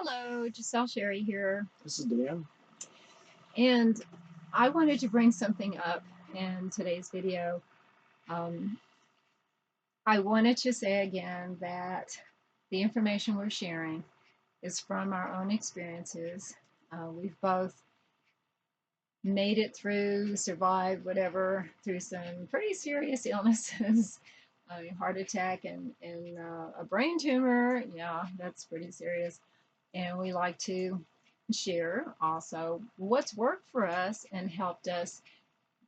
Hello, Giselle Sherry here, This is Dan. and I wanted to bring something up in today's video. Um, I wanted to say again that the information we're sharing is from our own experiences. We've both made it through, survived, whatever, through some pretty serious illnesses. Heart attack and a brain tumor, yeah, that's pretty serious. And we like to share also what's worked for us and helped us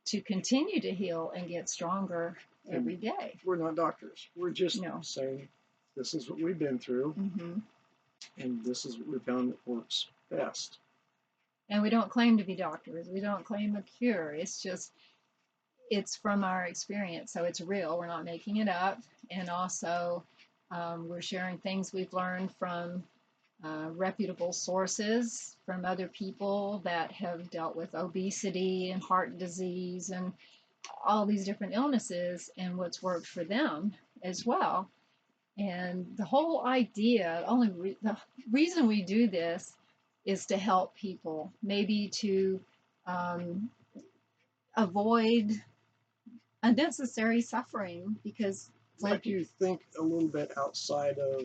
to continue to heal and get stronger every And day. we're not doctors. We're just No. saying this is what we've been through, and this is what we found that works best. And we don't claim to be doctors. We don't claim a cure. It's just, it's from our experience. So it's real. We're not making it up. And also, we're sharing things we've learned from reputable sources, from other people that have dealt with obesity and heart disease and all these different illnesses and what's worked for them as well. And the whole idea, the reason we do this is to help people, maybe to um, avoid unnecessary suffering because, Like you think a little bit outside of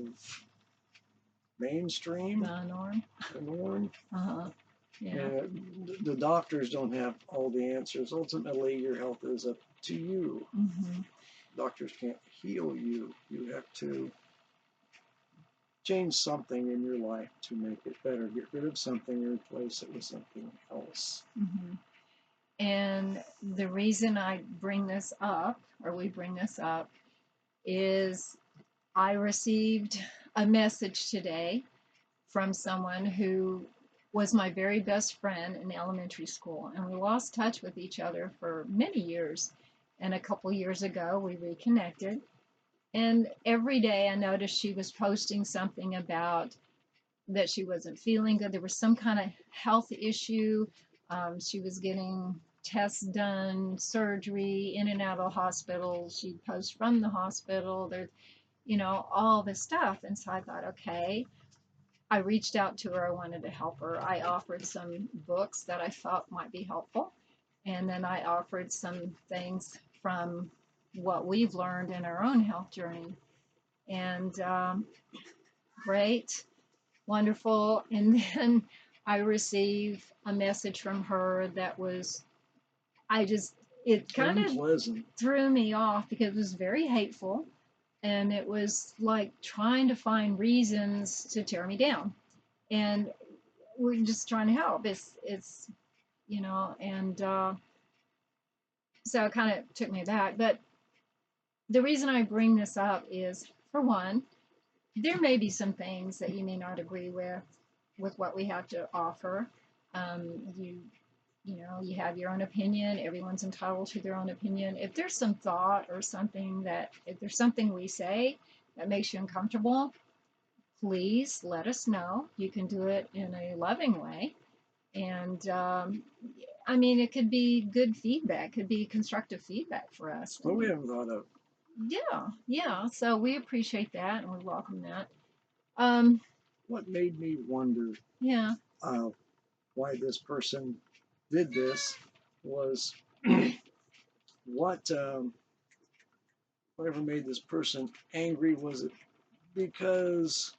mainstream, the norm. the norm. Uh-huh. Yeah. And the doctors don't have all the answers. Ultimately, your health is up to you. Doctors can't heal you. You have to change something in your life to make it better. Get rid of something and replace it with something else. And the reason I bring this up, or we bring this up, is I received a message today from someone who was my very best friend in elementary school, and we lost touch with each other for many years. And a couple years ago, we reconnected. And every day I noticed she was posting something about that she wasn't feeling good. There was some kind of health issue. She was getting tests done, surgery, in and out of the hospital. She'd post from the hospital. There's, all this stuff. And so I thought, okay, I reached out to her. I wanted to help her. I offered some books that I thought might be helpful. And then I offered some things from what we've learned in our own health journey. And great, wonderful. And then I received a message from her that was, it kind of threw me off because it was very hateful. And it was like trying to find reasons to tear me down. And we're just trying to help. And so it kind of took me back. But the reason I bring this up is, for one, there may be some things that you may not agree with what we have to offer. You have your own opinion. Everyone's entitled to their own opinion. If there's some thought or something if there's something we say that makes you uncomfortable, please let us know. You can do it in a loving way. And I mean, it could be good feedback, could be constructive feedback for us. Well, we haven't thought of. Yeah. So we appreciate that and we welcome that. What made me wonder Yeah. Why this person did this was what whatever made this person angry. Was it because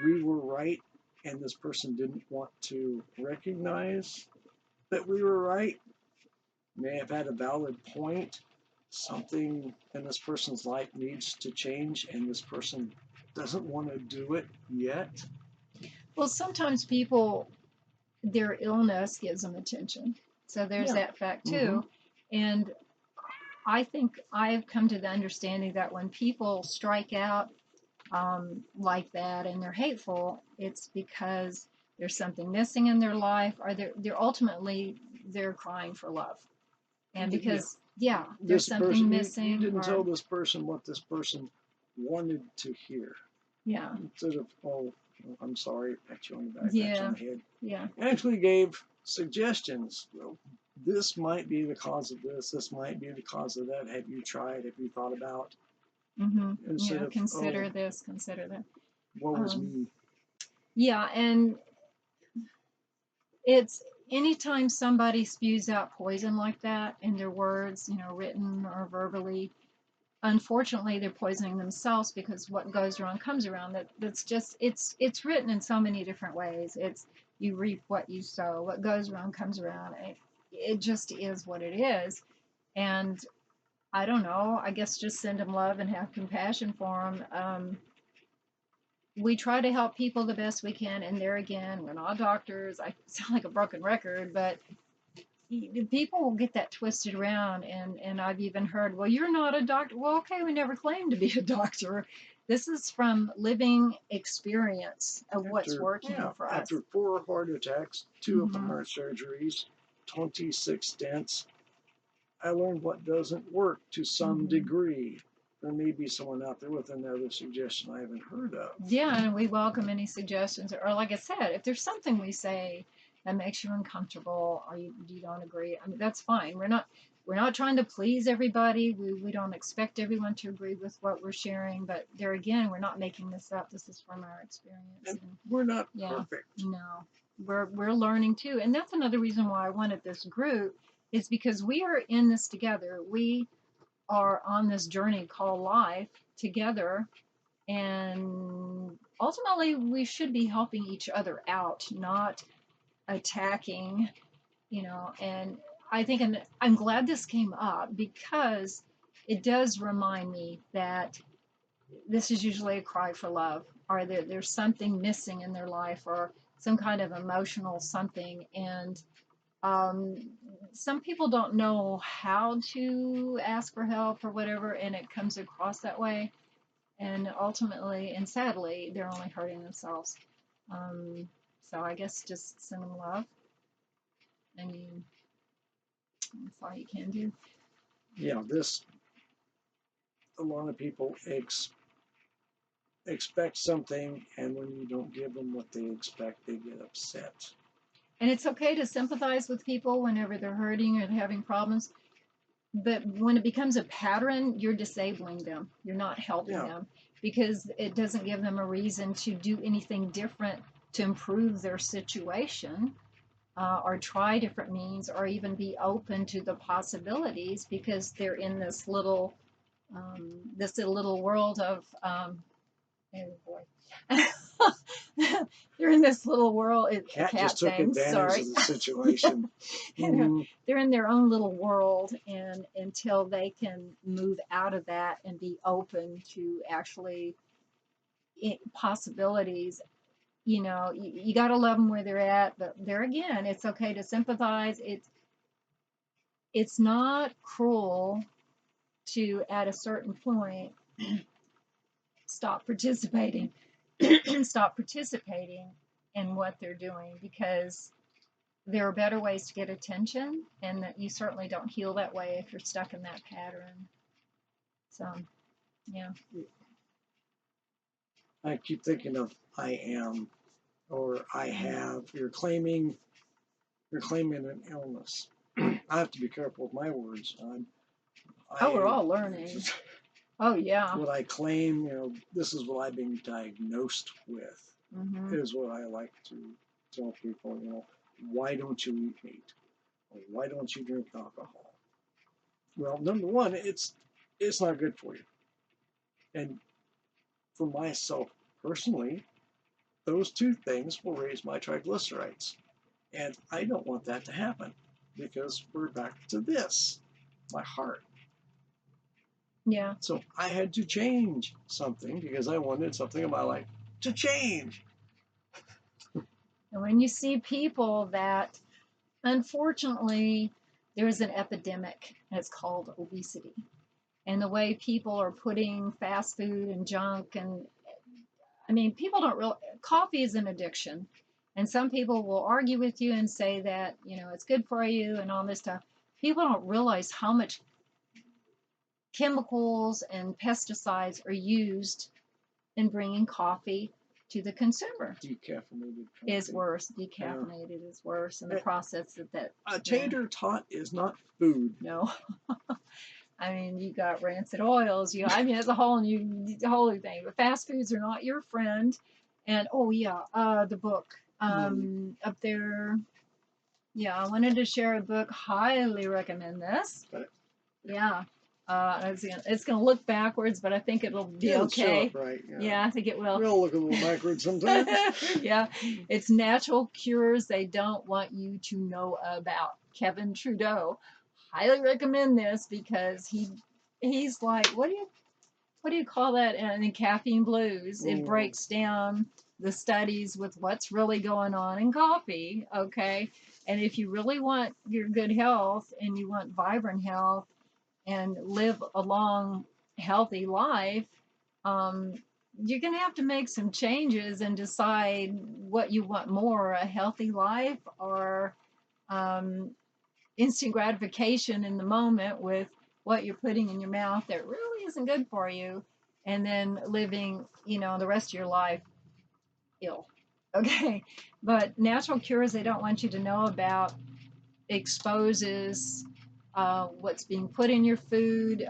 we were right and this person didn't want to recognize that we were right? May have had a valid point. Something in this person's life needs to change and this person doesn't want to do it yet. Well, sometimes people, their illness gives them attention. So there's that fact too. And I think I've come to the understanding that when people strike out like that and they're hateful, it's because there's something missing in their life, or they're ultimately they're crying for love. And because there's something missing. You didn't tell this person what this person wanted to hear. Yeah. Instead of, oh, I'm sorry, pat you on the back, pat you on the head. Yeah. Actually gave suggestions. Well, this might be the cause of this. This might be the cause of that. Have you tried? Have you thought about? Instead of, consider this, consider that. Woe is me. Yeah, and it's anytime somebody spews out poison like that in their words, written or verbally, unfortunately they're poisoning themselves because what goes around comes around. That's just it's written in so many different ways. It's you reap what you sow. What goes around comes around. It just is what it is. And I don't know. I guess just send them love and have compassion for them. We try to help people the best we can, and there again, we're not doctors. I sound like a broken record, but people will get that twisted around, and I've even heard, well, you're not a doctor. Well, okay, we never claimed to be a doctor. This is from living experience of what's After working yeah, for us. after 4 heart attacks, 2 open Hmm. heart surgeries, 26 stents, I learned what doesn't work to some Hmm. degree. There may be someone out there with another suggestion I haven't heard of. Yeah, and we welcome any suggestions, or like I said, if there's something we say that makes you uncomfortable or you don't agree, I mean, that's fine. We're not trying to please everybody. We don't expect everyone to agree with what we're sharing, but there again, we're not making this up. This is from our experience. And And we're not yeah, perfect. no, we're learning too, and that's another reason why I wanted this group, is because we are in this together. We are on this journey called life together, and ultimately we should be helping each other out, not attacking, and I think, and I'm glad this came up because it does remind me that this is usually a cry for love, or there's something missing in their life, or some kind of emotional something, and um, some people don't know how to ask for help or whatever, and it comes across that way, and ultimately and sadly they're only hurting themselves. um, so I guess just send them love. I mean, that's all you can do. Yeah, this a lot of people expect something, and when you don't give them what they expect, they get upset. And it's okay to sympathize with people whenever they're hurting or having problems, but when it becomes a pattern, you're disabling them, you're not helping Yeah, them, because it doesn't give them a reason to do anything different to improve their situation, or try different means, or even be open to the possibilities, because they're in this little world of oh boy. They're in this little world, a cat cat just took thing, advantage sorry. of the Yeah. situation. they're, Hmm. they're in their own little world, and until they can move out of that and be open to actually possibilities, you got to love them where they're at. But there again, it's okay to sympathize. It's not cruel to, at a certain point, stop participating. Stop participating in what they're doing, because there are better ways to get attention, and that you certainly don't heal that way if you're stuck in that pattern. So yeah. I keep thinking of I am or I have. You're claiming an illness. I have to be careful with my words. Oh, we're I all learning. Oh yeah. what I claim, this is what I've been diagnosed with, Hmm. is what I like to tell people. Why don't you eat meat? Or why don't you drink alcohol? Well, number one, it's not good for you. And for myself personally, those two things will raise my triglycerides. And I don't want that to happen, because we're back to this, my heart. Yeah. So I had to change something because I wanted something in my life to change. And when you see people that, unfortunately, there is an epidemic, and it's called obesity, and the way people are putting fast food and junk, and I mean, people don't real coffee is an addiction, and some people will argue with you and say that it's good for you and all this stuff. People don't realize how much chemicals and pesticides are used in bringing coffee to the consumer. Decaffeinated Is coffee. worse. Yeah. Decaffeinated is worse, and the process that A yeah, tater tot is not food. no. I mean, you got rancid oils. I mean, it's a whole new thing. But fast foods are not your friend, And oh yeah, the book up there. Yeah, I wanted to share a book. Highly recommend this. But Yeah. It's gonna look backwards, but I think it'll be it'll show okay. up right. Yeah, I think it will. We all look a little backwards sometimes. Yeah, it's natural cures they don't want you to know about. Kevin Trudeau. Highly recommend this because he's like, what do you call that in Caffeine Blues? It breaks down the studies with what's really going on in coffee. Okay, and if you really want your good health and you want vibrant health and live a long, healthy life, um, you're going to have to make some changes and decide what you want more, a healthy life or um, instant gratification in the moment with what you're putting in your mouth that really isn't good for you, and then living, the rest of your life ill. Okay. But natural cures they don't want you to know about exposes what's being put in your food.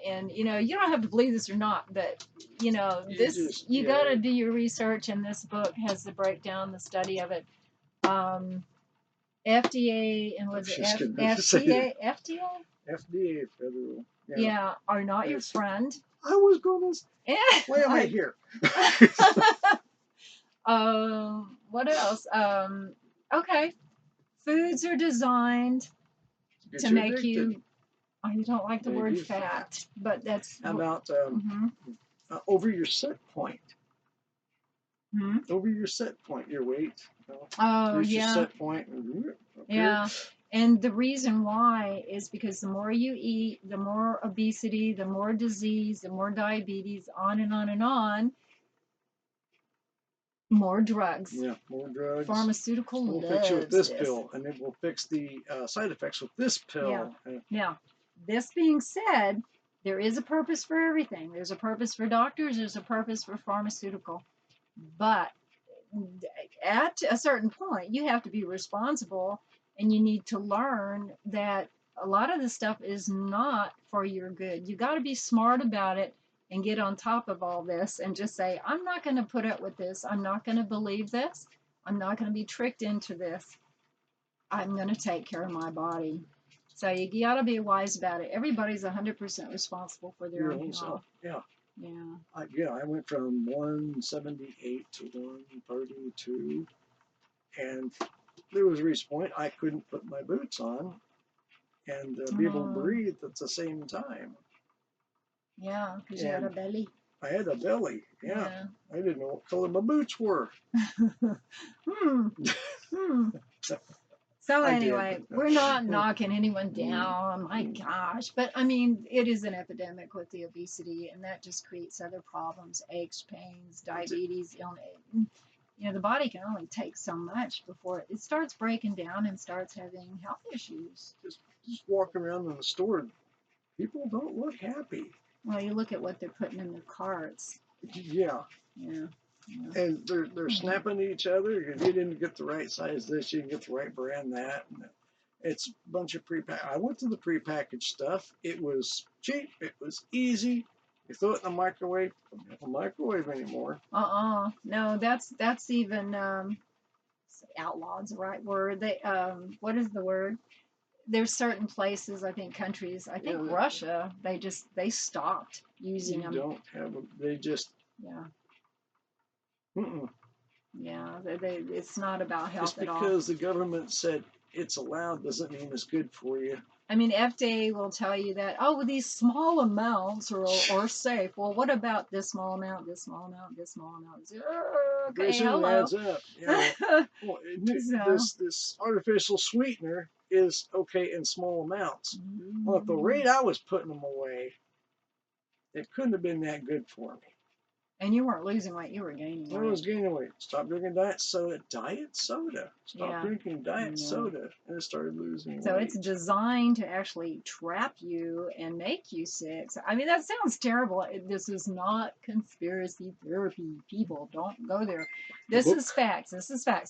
And you don't have to believe this or not, but you got to do your research, and this book has the breakdown, the study of it. FDA and was it FDA? FDA federal. Yeah, are not your friend. I was going to. Why am I here? What else? Okay. Foods are designed to make you. Oh, you don't like the word fat, but that's. How about over your set point? Over your set point, your weight. Oh, yeah. Your set point. Yeah. And the reason why is because the more you eat, the more obesity, the more disease, the more diabetes, on and on and on. More drugs. Yeah, more drugs. Pharmaceutical We'll fix you with this pill, and it will fix the side effects with this pill. Yeah. Now, this being said, there is a purpose for everything. There's a purpose for doctors. There's a purpose for pharmaceutical. But at a certain point, you have to be responsible, and you need to learn that a lot of this stuff is not for your good. You got to be smart about it and get on top of all this and just say, I'm not going to put up with this. I'm not going to believe this. I'm not going to be tricked into this. I'm going to take care of my body. So you got to be wise about it. Everybody's 100% responsible for their own health. Yeah. Yeah. I went from 178 to 132, and there was a reason point I couldn't put my boots on and be able to breathe at the same time. Yeah, because you had a belly. I had a belly. Yeah. I didn't know what color my boots were. So anyway, we're not knocking anyone down. My gosh. But I mean, it is an epidemic with the obesity, and that just creates other problems, aches, pains, diabetes, illness. The body can only take so much before it starts breaking down and starts having health issues. Just walking around in the store, people don't look happy. Well, you look at what they're putting in their carts. Yeah. And they're snapping at each other. You didn't get the right size this, you didn't get the right brand that. And it's a bunch of I went to the prepackaged stuff. It was cheap. It was easy. You throw it in the microwave. Don't have a microwave anymore. No, that's even outlawed's the right word. They what is the word? There's certain places, I think countries, I think Russia, they stopped using them. Don't have them. They just Yeah, it's not about health at all. Just because the government said it's allowed doesn't mean it's good for you. I mean, FDA will tell you that, these small amounts are safe. Well, what about this small amount, this small amount, this small amount? Okay, hello. Adds up. Well, this artificial sweetener is okay in small amounts. Well, at the rate I was putting them away, it couldn't have been that good for me. And you weren't losing weight, you were gaining weight. I was gaining weight. Stop drinking diet soda. Stop drinking diet soda. And I started losing weight. So it's designed to actually trap you and make you sick. So, I mean, that sounds terrible. This is not conspiracy therapy. People, don't go there. This is facts.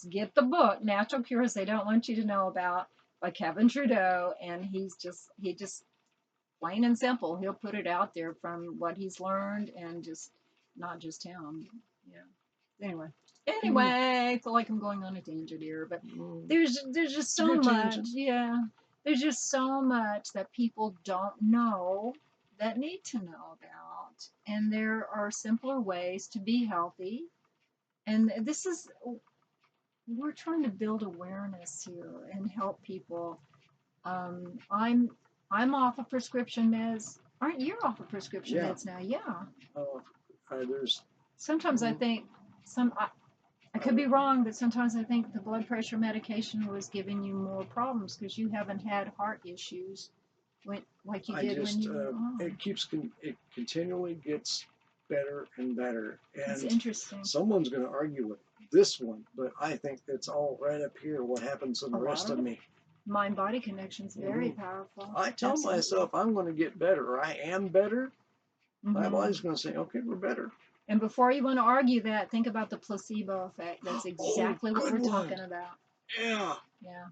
Get the book, Natural Cures They Don't Want You to Know About, by Kevin Trudeau. And he just plain and simple, he'll put it out there from what he's learned, and just not just him. Yeah. Anyway, Mm, I feel like I'm going on a tangent here, but mm, there's just it's a so good much, tangent. yeah. There's just so much that people don't know that need to know about, and there are simpler ways to be healthy. And this is we're trying to build awareness here and help people. Um, I'm I'm off of prescription meds. Aren't you off of prescription Yeah. meds now? Yeah. There's. Sometimes I Mm, think I I, could be wrong, but sometimes I think the blood pressure medication was giving you more problems because you haven't had heart issues like you I did when just you were on. it continually gets better and better, It's and interesting. someone's going to argue with this one, but I think it's all right up here. What happens to A the lot rest of of it. me? Mind body connection is very Hmm. powerful. I tell Absolutely. myself I'm going to get better, or I am better. My Hmm. body's going to say, "Okay, we're better." And before you want to argue that, think about the placebo effect. That's Oh, exactly what good we're one. talking about. Yeah. Yeah.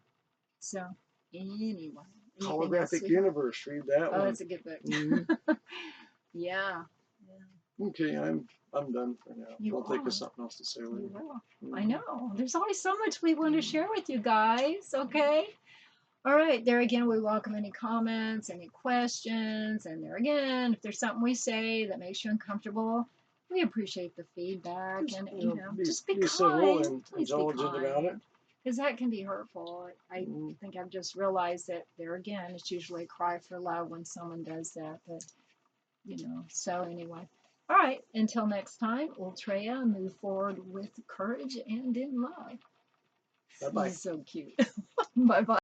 So, anyway, anything else, Holographic sweetheart? Universe. Read that Oh, one. that's a good book. Hmm. Yeah. Yeah. Okay, I'm done for now. You I'll think of are. something else to say You later. will. I Mhm. know. There's always so much we want to Mhm. share with you guys, okay? All right, there again, we welcome any comments, any questions, and there again, if there's something we say that makes you uncomfortable, we appreciate the feedback Just and, you know, just be be civil kind. and Please be intelligent about it. kind, because that can be hurtful. I Mm, think I've just realized that there again, it's usually a cry for love when someone does that, but so anyway. All right, until next time, Ultreya, move forward with courage and in love. bye bye. He's so cute. Bye bye.